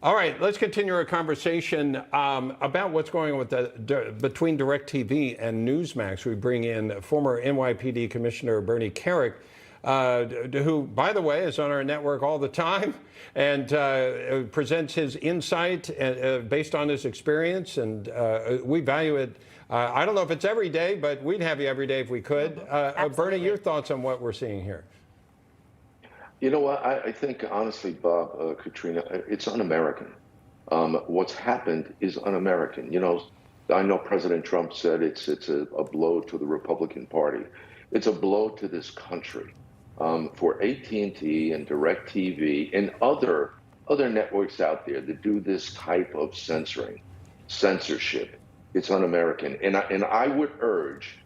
All right, let's continue our conversation about what's going on with between DirectTV and Newsmax. We bring in former NYPD Commissioner Bernie Kerik, who, by the way, is on our network all the time and presents his insight based on his experience, and we value it. I don't know if it's every day, but we'd have you every day if we could. Bernie, your thoughts on what we're seeing here? You know what? I think, honestly, Bob, Katrina, it's un-American. What's happened is un-American. You know, I know President Trump said it's a blow to the Republican Party. It's a blow to this country. For AT&T and DirectTV and other networks out there that do this type of censorship, it's un-American. And I would urge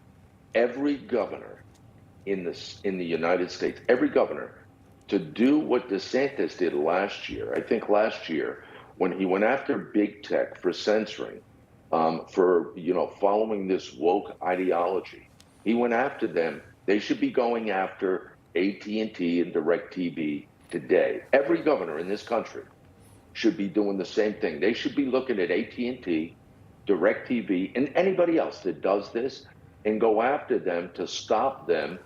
every governor in the United States, every governor, to do what DeSantis did last year. I think last year, when he went after big tech for censoring, for following this woke ideology, he went after them. They should be going after AT&T and DirectTV today. Every governor in this country should be doing the same thing. They should be looking at AT&T, DirectTV, and anybody else that does this and go after them to stop them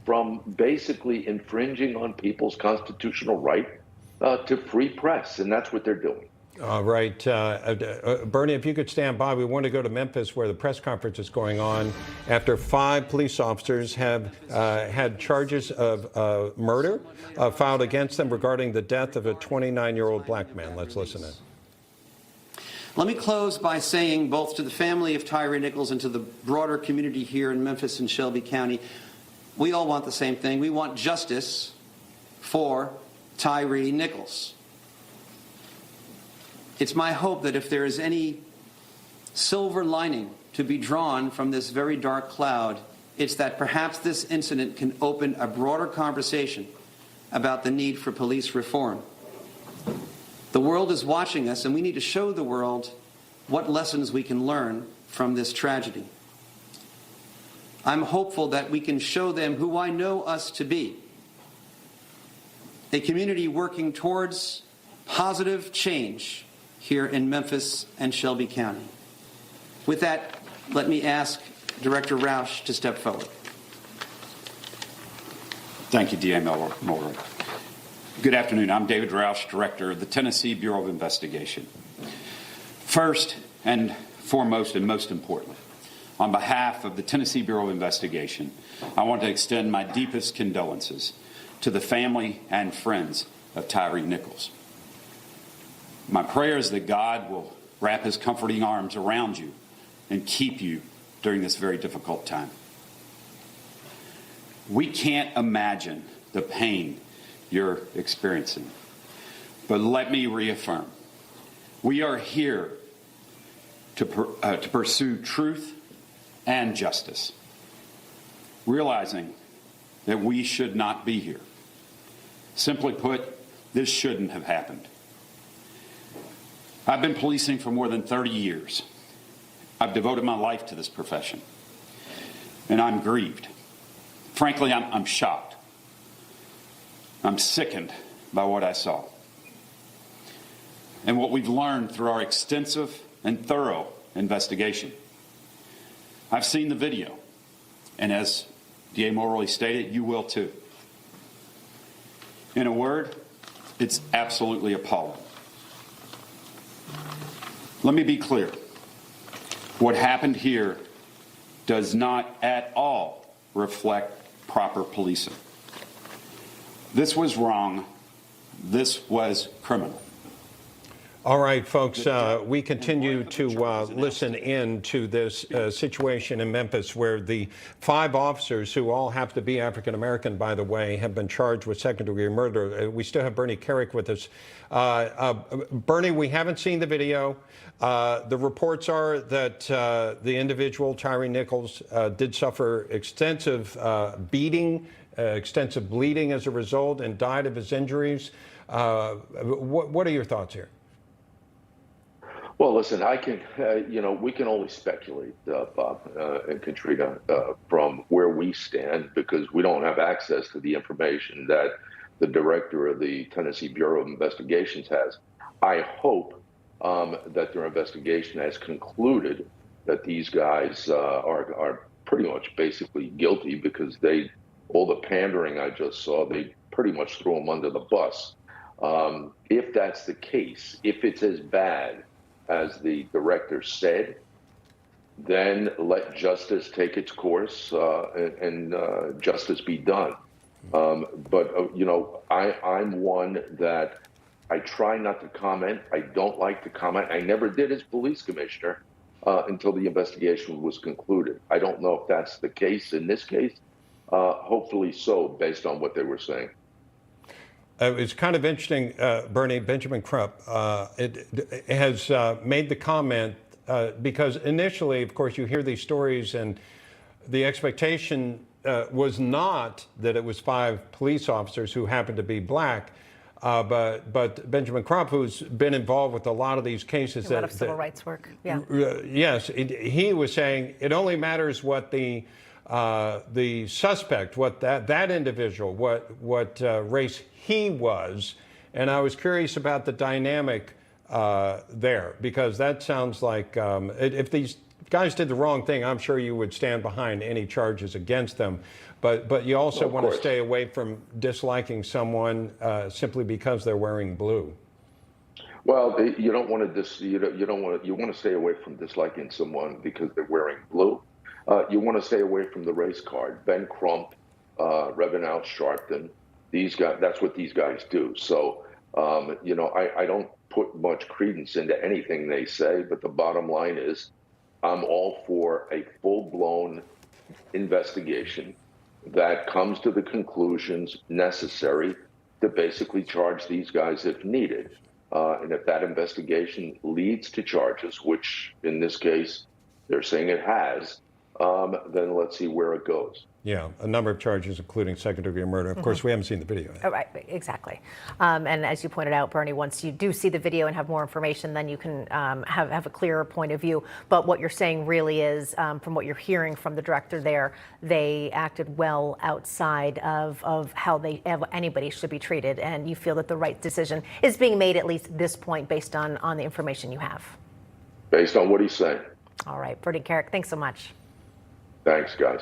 from basically infringing on people's constitutional right to free press, and that's what they're doing. All right. Bernie, if you could stand by, we want to go to Memphis where the press conference is going on after 5 police officers have had charges of murder filed against them regarding the death of a 29-year-old black man. Let's listen in. Let me close by saying both to the family of Tyre Nichols and to the broader community here in Memphis and Shelby County, we all want the same thing. We want justice for Tyre Nichols. It's my hope that if there is any silver lining to be drawn from this very dark cloud, it's that perhaps this incident can open a broader conversation about the need for police reform. The world is watching us, and we need to show the world what lessons we can learn from this tragedy. I'm hopeful that we can show them who I know us to be, a community working towards positive change here in Memphis and Shelby County. With that, let me ask Director Roush to step forward. Thank you, D.A. Mulroy. Good afternoon. I'm David Roush, Director of the Tennessee Bureau of Investigation. First and foremost, and most importantly, on behalf of the Tennessee Bureau of Investigation, I want to extend my deepest condolences to the family and friends of Tyre Nichols. My prayer is that God will wrap his comforting arms around you and keep you during this very difficult time. We can't imagine the pain you're experiencing, but let me reaffirm, we are here to pursue truth and justice, realizing that we should not be here. Simply put, this shouldn't have happened. I've been policing for more than 30 years. I've devoted my life to this profession, and I'm grieved. Frankly, I'm shocked. I'm sickened by what I saw and what we've learned through our extensive and thorough investigation. I've seen the video, and as D.A. Mulroy stated, you will too. In a word, it's absolutely appalling. Let me be clear. What happened here does not at all reflect proper policing. This was wrong. This was criminal. All right, folks, we continue to listen in to this situation in Memphis where the 5 officers, who all have to be African-American, by the way, have been charged with second-degree murder. We still have Bernie Kerik with us. Bernie, we haven't seen the video. The reports are that the individual, Tyre Nichols, did suffer extensive beating, extensive bleeding as a result, and died of his injuries. What are your thoughts here? Well, listen, we can only speculate, Bob and Katrina, from where we stand, because we don't have access to the information that the director of the Tennessee Bureau of Investigations has. I hope that their investigation has concluded that these guys are pretty much basically guilty, because all the pandering I just saw, they pretty much threw them under the bus. If that's the case, if it's as bad as the director said, then let justice take its course and justice be done. But I'm one that I try not to comment. I don't like to comment. I never did as police commissioner until the investigation was concluded. I don't know if that's the case in this case. Hopefully so, based on what they were saying. It's kind of interesting, Bernie. Benjamin Crump has made the comment because initially, of course, you hear these stories and the expectation was not that it was 5 police officers who happened to be black, but Benjamin Crump, who's been involved with a lot of these cases, a lot of civil rights work. Yeah. Yes, he was saying it only matters what the suspect, what that individual, what race he was, and I was curious about the dynamic there, because that sounds like if these guys did the wrong thing, I'm sure you would stand behind any charges against them, but you also want to stay away from disliking someone simply because they're wearing blue. Well, you don't want to you want to stay away from disliking someone because they're wearing blue. You want to stay away from the race card. Ben Crump, Reverend Al Sharpton, these guys, that's what these guys do. So, I don't put much credence into anything they say, but the bottom line is I'm all for a full-blown investigation that comes to the conclusions necessary to basically charge these guys if needed. And if that investigation leads to charges, which in this case they're saying it has, then let's see where it goes. Yeah, a number of charges, including second-degree murder. Of course, we haven't seen the video yet. Oh, right, exactly. And as you pointed out, Bernie, once you do see the video and have more information, then you can have a clearer point of view. But what you're saying really is, from what you're hearing from the director there, they acted well outside of how anybody should be treated. And you feel that the right decision is being made, at least at this point, based on the information you have. Based on what he's saying. All right, Bernie Kerik, thanks so much. Thanks, guys.